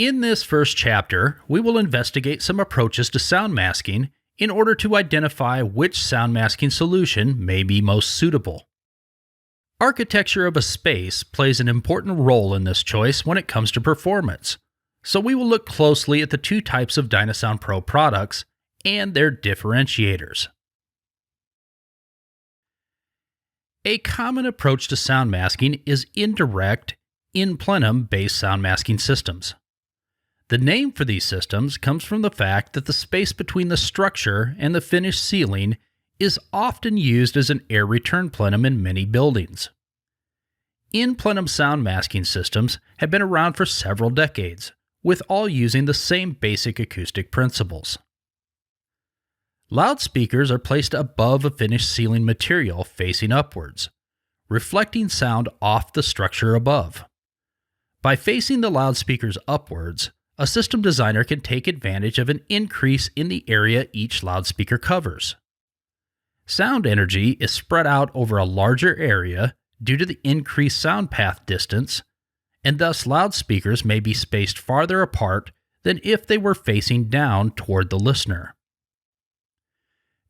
In this first chapter, we will investigate some approaches to sound masking in order to identify which sound masking solution may be most suitable. Architecture of a space plays an important role in this choice when it comes to performance, so we will look closely at the two types of Dynasound Pro products and their differentiators. A common approach to sound masking is indirect, in plenum based sound masking systems. The name for these systems comes from the fact that the space between the structure and the finished ceiling is often used as an air return plenum in many buildings. In plenum sound masking systems have been around for several decades, with all using the same basic acoustic principles. Loudspeakers are placed above a finished ceiling material facing upwards, reflecting sound off the structure above. By facing the loudspeakers upwards, a system designer can take advantage of an increase in the area each loudspeaker covers. Sound energy is spread out over a larger area due to the increased sound path distance, and thus loudspeakers may be spaced farther apart than if they were facing down toward the listener.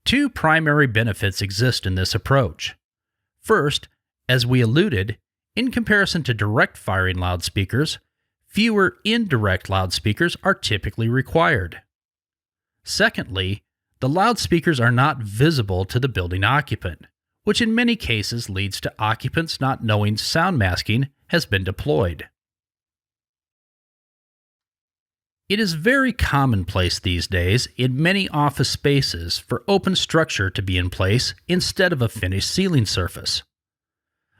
Two primary benefits exist in this approach. First, as we alluded, in comparison to direct firing loudspeakers, fewer indirect loudspeakers are typically required. Secondly, the loudspeakers are not visible to the building occupant, which in many cases leads to occupants not knowing sound masking has been deployed. It is very commonplace these days in many office spaces for open structure to be in place instead of a finished ceiling surface.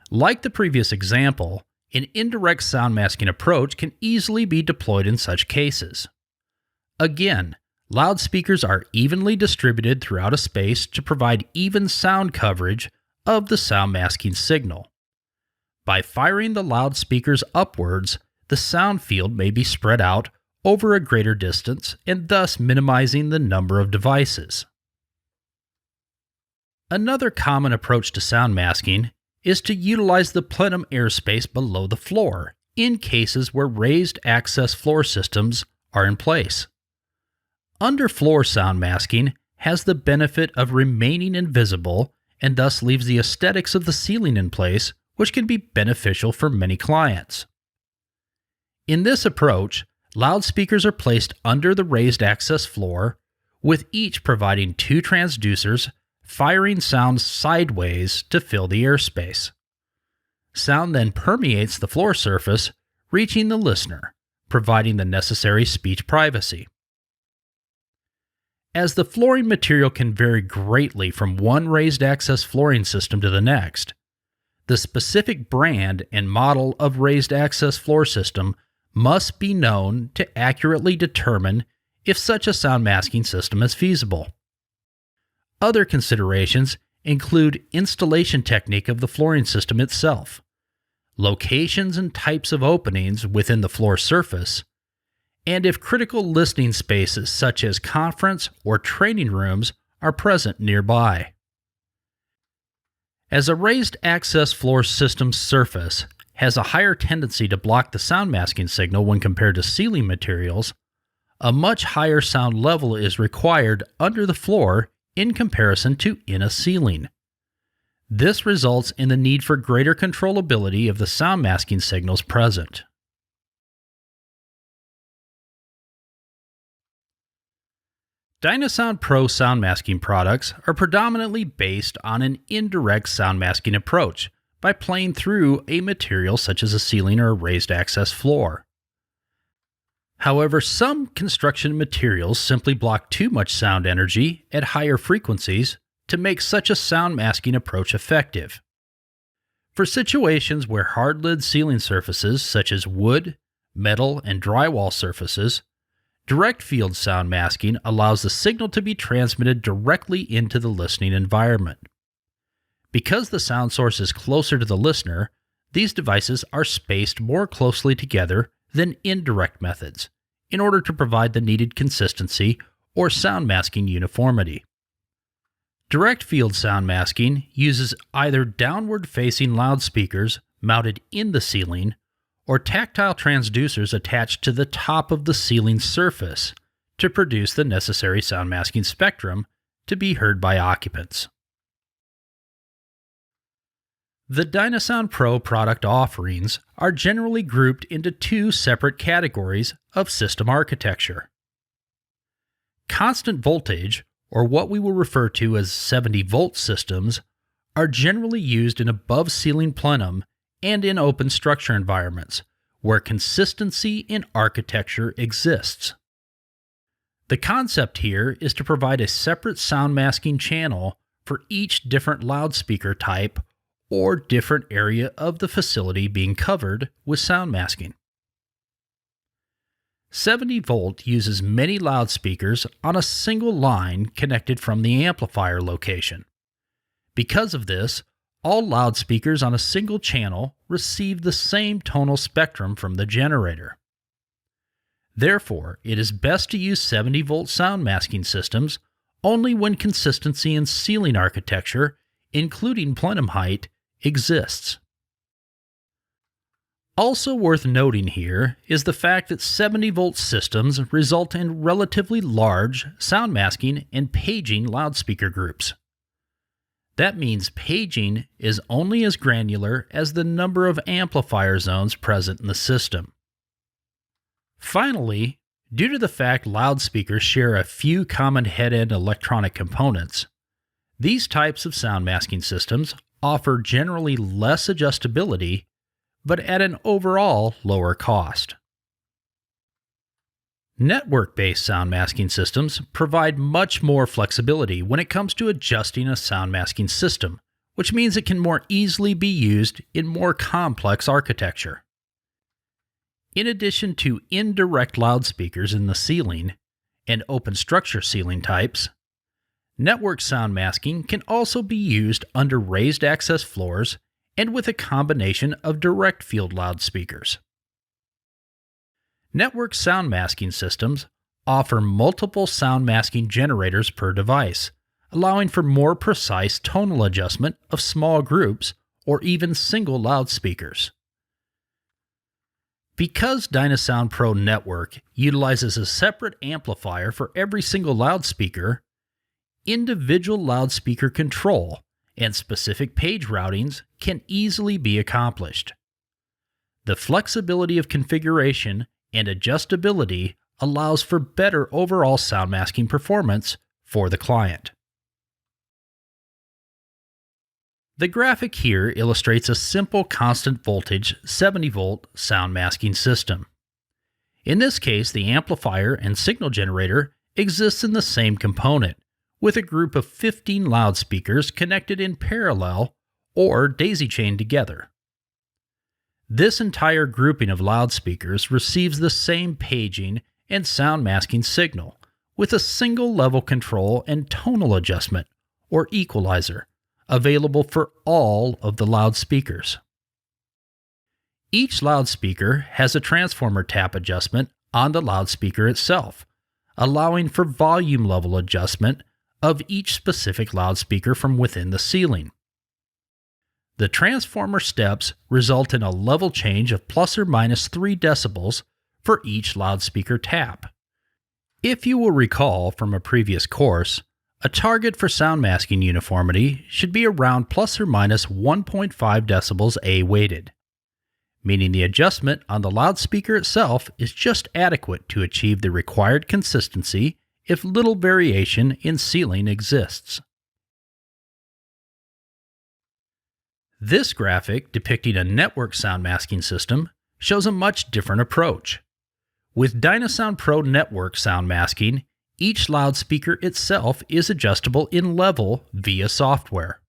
Like the previous example, an indirect sound masking approach can easily be deployed in such cases. Again, loudspeakers are evenly distributed throughout a space to provide even sound coverage of the sound masking signal. By firing the loudspeakers upwards, the sound field may be spread out over a greater distance and thus minimizing the number of devices. Another common approach to sound masking is to utilize the plenum airspace below the floor in cases where raised access floor systems are in place. Underfloor sound masking has the benefit of remaining invisible and thus leaves the aesthetics of the ceiling in place, which can be beneficial for many clients. In this approach, loudspeakers are placed under the raised access floor, with each providing two transducers firing sound sideways to fill the airspace. Sound then permeates the floor surface, reaching the listener, providing the necessary speech privacy. As the flooring material can vary greatly from one raised access flooring system to the next, the specific brand and model of raised access floor system must be known to accurately determine if such a sound masking system is feasible. Other considerations include installation technique of the flooring system itself, locations and types of openings within the floor surface, and if critical listening spaces such as conference or training rooms are present nearby. As a raised access floor system surface has a higher tendency to block the sound masking signal when compared to ceiling materials, a much higher sound level is required under the floor in comparison to in a ceiling. This results in the need for greater controllability of the sound masking signals present. Dynasound Pro sound masking products are predominantly based on an indirect sound masking approach by playing through a material such as a ceiling or a raised access floor. However, some construction materials simply block too much sound energy at higher frequencies to make such a sound masking approach effective. For situations where hard-lid ceiling surfaces such as wood, metal, and drywall surfaces, direct field sound masking allows the signal to be transmitted directly into the listening environment. Because the sound source is closer to the listener, these devices are spaced more closely together than indirect methods in order to provide the needed consistency or sound masking uniformity. Direct field sound masking uses either downward-facing loudspeakers mounted in the ceiling or tactile transducers attached to the top of the ceiling surface to produce the necessary sound masking spectrum to be heard by occupants. The Dynasound Pro product offerings are generally grouped into two separate categories of system architecture. Constant voltage, or what we will refer to as 70-volt systems, are generally used in above-ceiling plenum and in open structure environments, where consistency in architecture exists. The concept here is to provide a separate sound masking channel for each different loudspeaker type or different area of the facility being covered with sound masking. 70-volt uses many loudspeakers on a single line connected from the amplifier location. Because of this, all loudspeakers on a single channel receive the same tonal spectrum from the generator. Therefore, it is best to use 70-volt sound masking systems only when consistency in ceiling architecture, including plenum height, exists. Also worth noting here is the fact that 70-volt systems result in relatively large sound masking and paging loudspeaker groups. That means paging is only as granular as the number of amplifier zones present in the system. Finally, due to the fact loudspeakers share a few common head-end electronic components, these types of sound masking systems offer generally less adjustability, but at an overall lower cost. Network-based sound masking systems provide much more flexibility when it comes to adjusting a sound masking system, which means it can more easily be used in more complex architecture. In addition to indirect loudspeakers in the ceiling and open structure ceiling types, network sound masking can also be used under raised access floors and with a combination of direct field loudspeakers. Network sound masking systems offer multiple sound masking generators per device, allowing for more precise tonal adjustment of small groups or even single loudspeakers. Because Dynasound Pro Network utilizes a separate amplifier for every single loudspeaker, individual loudspeaker control and specific page routings can easily be accomplished. The flexibility of configuration and adjustability allows for better overall sound masking performance for the client. The graphic here illustrates a simple constant voltage 70-volt sound masking system. In this case, the amplifier and signal generator exists in the same component, with a group of 15 loudspeakers connected in parallel or daisy-chained together. This entire grouping of loudspeakers receives the same paging and sound masking signal, with a single level control and tonal adjustment, or equalizer, available for all of the loudspeakers. Each loudspeaker has a transformer tap adjustment on the loudspeaker itself, allowing for volume level adjustment of each specific loudspeaker from within the ceiling. The transformer steps result in a level change of plus or minus 3 decibels for each loudspeaker tap. If you will recall from a previous course, a target for sound masking uniformity should be around plus or minus 1.5 decibels A-weighted, meaning the adjustment on the loudspeaker itself is just adequate to achieve the required consistency if little variation in ceiling exists. This graphic depicting a network sound masking system shows a much different approach. With Dynasound Pro Network sound masking, each loudspeaker itself is adjustable in level via software.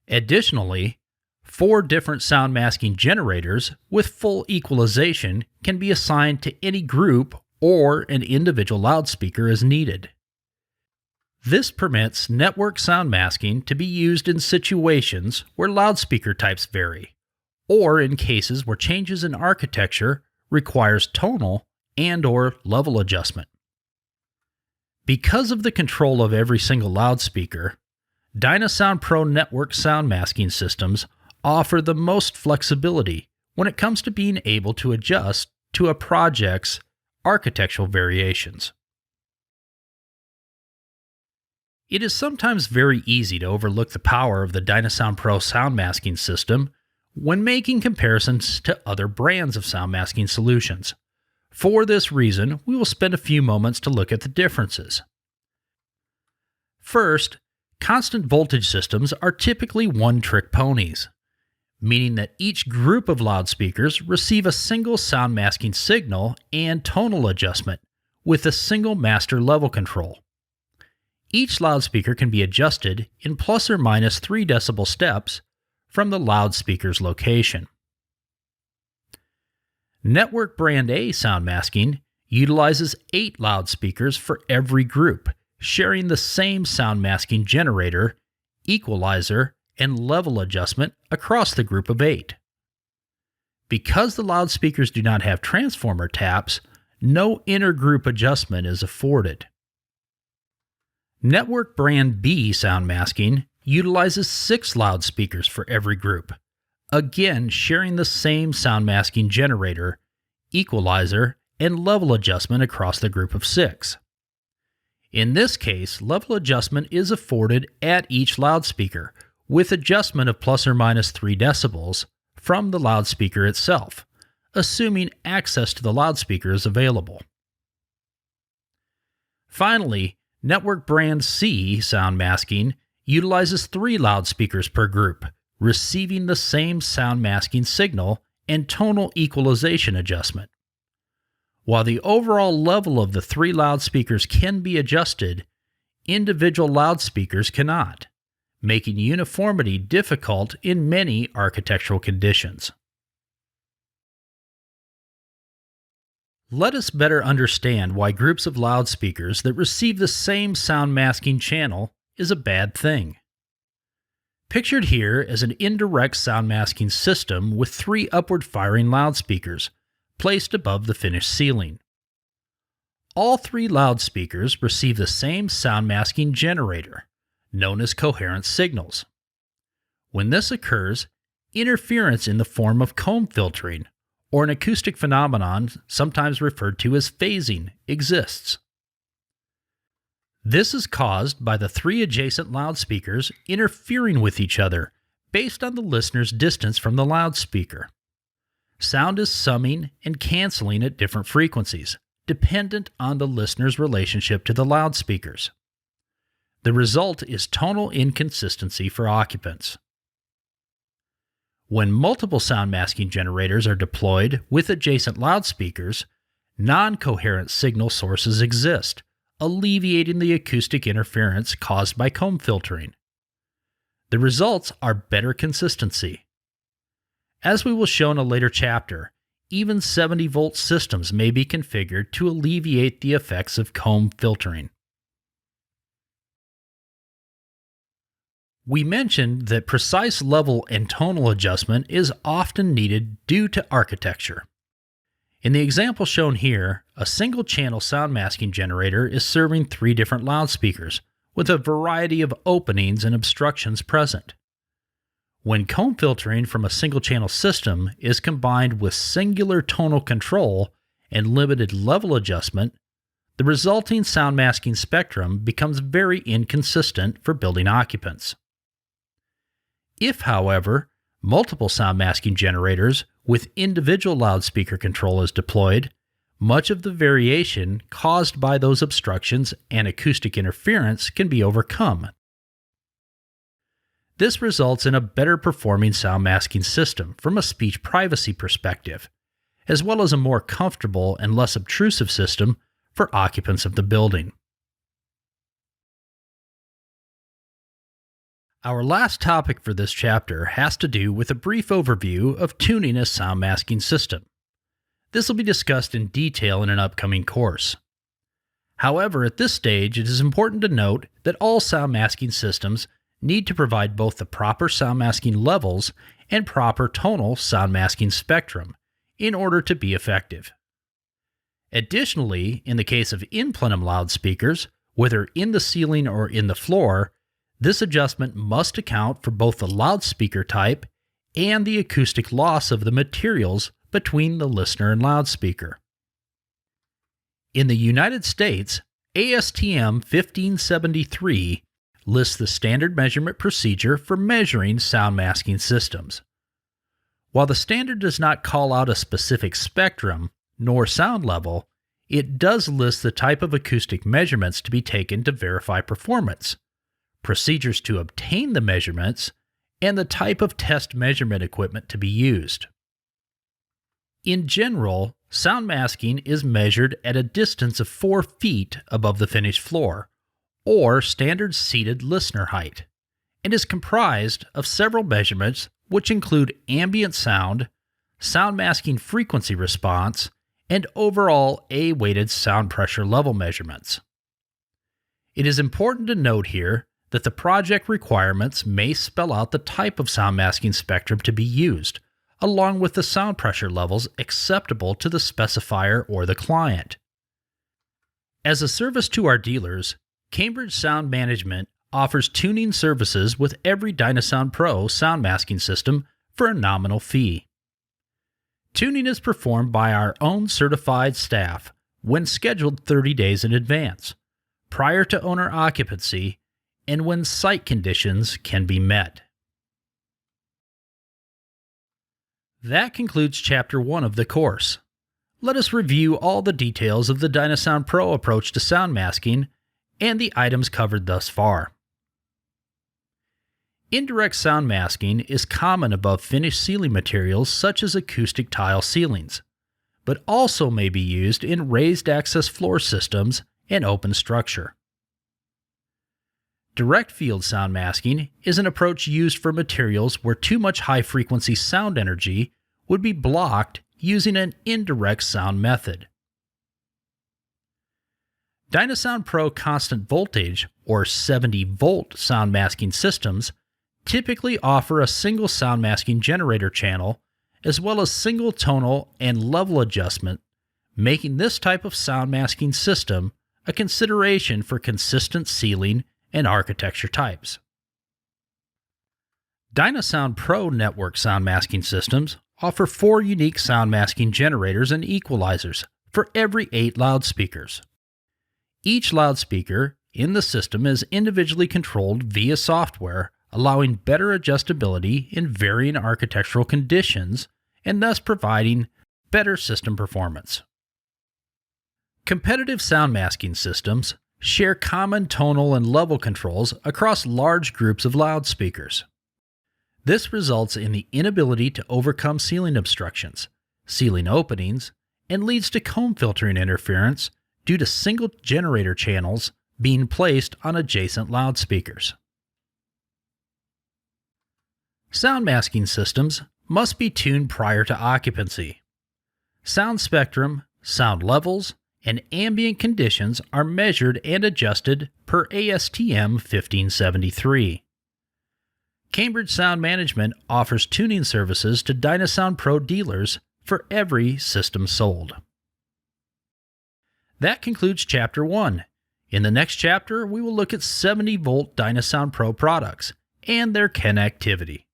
Additionally, 4 different sound masking generators with full equalization can be assigned to any group or an individual loudspeaker as needed. This permits network sound masking to be used in situations where loudspeaker types vary, or in cases where changes in architecture requires tonal and/or level adjustment. Because of the control of every single loudspeaker, Dynasound Pro Network sound masking systems offer the most flexibility when it comes to being able to adjust to a project's architectural variations. It is sometimes very easy to overlook the power of the Dynasound Pro sound masking system when making comparisons to other brands of sound masking solutions. For this reason, we will spend a few moments to look at the differences. First, constant voltage systems are typically one-trick ponies, meaning that each group of loudspeakers receive a single sound masking signal and tonal adjustment with a single master level control. Each loudspeaker can be adjusted in plus or minus 3 decibel steps from the loudspeaker's location. Network Brand A sound masking utilizes 8 loudspeakers for every group, sharing the same sound masking generator, equalizer, and level adjustment across the group of 8. Because the loudspeakers do not have transformer taps, no intergroup adjustment is afforded. Network Brand B sound masking utilizes 6 loudspeakers for every group, again sharing the same sound masking generator, equalizer, and level adjustment across the group of 6. In this case, level adjustment is afforded at each loudspeaker, with adjustment of plus or minus 3 decibels from the loudspeaker itself, assuming access to the loudspeaker is available. Finally, Network Brand C sound masking utilizes 3 loudspeakers per group, receiving the same sound masking signal and tonal equalization adjustment. While the overall level of the 3 loudspeakers can be adjusted, individual loudspeakers cannot, making uniformity difficult in many architectural conditions. Let us better understand why groups of loudspeakers that receive the same sound masking channel is a bad thing. Pictured here is an indirect sound masking system with 3 upward firing loudspeakers placed above the finished ceiling. All 3 loudspeakers receive the same sound masking generator, known as coherent signals. When this occurs, interference in the form of comb filtering, or an acoustic phenomenon sometimes referred to as phasing, exists. This is caused by the 3 adjacent loudspeakers interfering with each other based on the listener's distance from the loudspeaker. Sound is summing and canceling at different frequencies, dependent on the listener's relationship to the loudspeakers. The result is tonal inconsistency for occupants. When multiple sound masking generators are deployed with adjacent loudspeakers, non-coherent signal sources exist, alleviating the acoustic interference caused by comb filtering. The results are better consistency. As we will show in a later chapter, even 70-volt systems may be configured to alleviate the effects of comb filtering. We mentioned that precise level and tonal adjustment is often needed due to architecture. In the example shown here, a single-channel sound masking generator is serving 3 different loudspeakers, with a variety of openings and obstructions present. When comb filtering from a single-channel system is combined with singular tonal control and limited level adjustment, the resulting sound masking spectrum becomes very inconsistent for building occupants. If, however, multiple sound masking generators with individual loudspeaker control is deployed, much of the variation caused by those obstructions and acoustic interference can be overcome. This results in a better performing sound masking system from a speech privacy perspective, as well as a more comfortable and less obtrusive system for occupants of the building. Our last topic for this chapter has to do with a brief overview of tuning a sound masking system. This will be discussed in detail in an upcoming course. However, at this stage, it is important to note that all sound masking systems need to provide both the proper sound masking levels and proper tonal sound masking spectrum in order to be effective. Additionally, in the case of in-plenum loudspeakers, whether in the ceiling or in the floor, this adjustment must account for both the loudspeaker type and the acoustic loss of the materials between the listener and loudspeaker. In the United States, ASTM 1573 lists the standard measurement procedure for measuring sound masking systems. While the standard does not call out a specific spectrum nor sound level, it does list the type of acoustic measurements to be taken to verify performance, procedures to obtain the measurements, and the type of test measurement equipment to be used. In general, sound masking is measured at a distance of 4 feet above the finished floor, or standard seated listener height, and is comprised of several measurements which include ambient sound, sound masking frequency response, and overall A-weighted sound pressure level measurements. It is important to note here that the project requirements may spell out the type of sound masking spectrum to be used, along with the sound pressure levels acceptable to the specifier or the client. As a service to our dealers, Cambridge Sound Management offers tuning services with every Dynasound Pro sound masking system for a nominal fee. Tuning is performed by our own certified staff when scheduled 30 days in advance, prior to owner occupancy, and when site conditions can be met. That concludes Chapter 1 of the course. Let us review all the details of the Dynasound Pro approach to sound masking and the items covered thus far. Indirect sound masking is common above finished ceiling materials such as acoustic tile ceilings, but also may be used in raised access floor systems and open structure. Direct field sound masking is an approach used for materials where too much high-frequency sound energy would be blocked using an indirect sound method. Dynasound Pro constant voltage or 70-volt sound masking systems typically offer a single sound masking generator channel as well as single tonal and level adjustment, making this type of sound masking system a consideration for consistent ceiling and architecture types. Dynasound Pro network sound masking systems offer 4 unique sound masking generators and equalizers for every 8 loudspeakers. Each loudspeaker in the system is individually controlled via software, allowing better adjustability in varying architectural conditions and thus providing better system performance. Competitive sound masking systems share common tonal and level controls across large groups of loudspeakers. This results in the inability to overcome ceiling obstructions, ceiling openings, and leads to comb filtering interference due to single generator channels being placed on adjacent loudspeakers. Sound masking systems must be tuned prior to occupancy. Sound spectrum, sound levels, and ambient conditions are measured and adjusted per ASTM 1573. Cambridge Sound Management offers tuning services to Dynasound Pro dealers for every system sold. That concludes Chapter 1. In the next chapter, we will look at 70-volt Dynasound Pro products and their connectivity.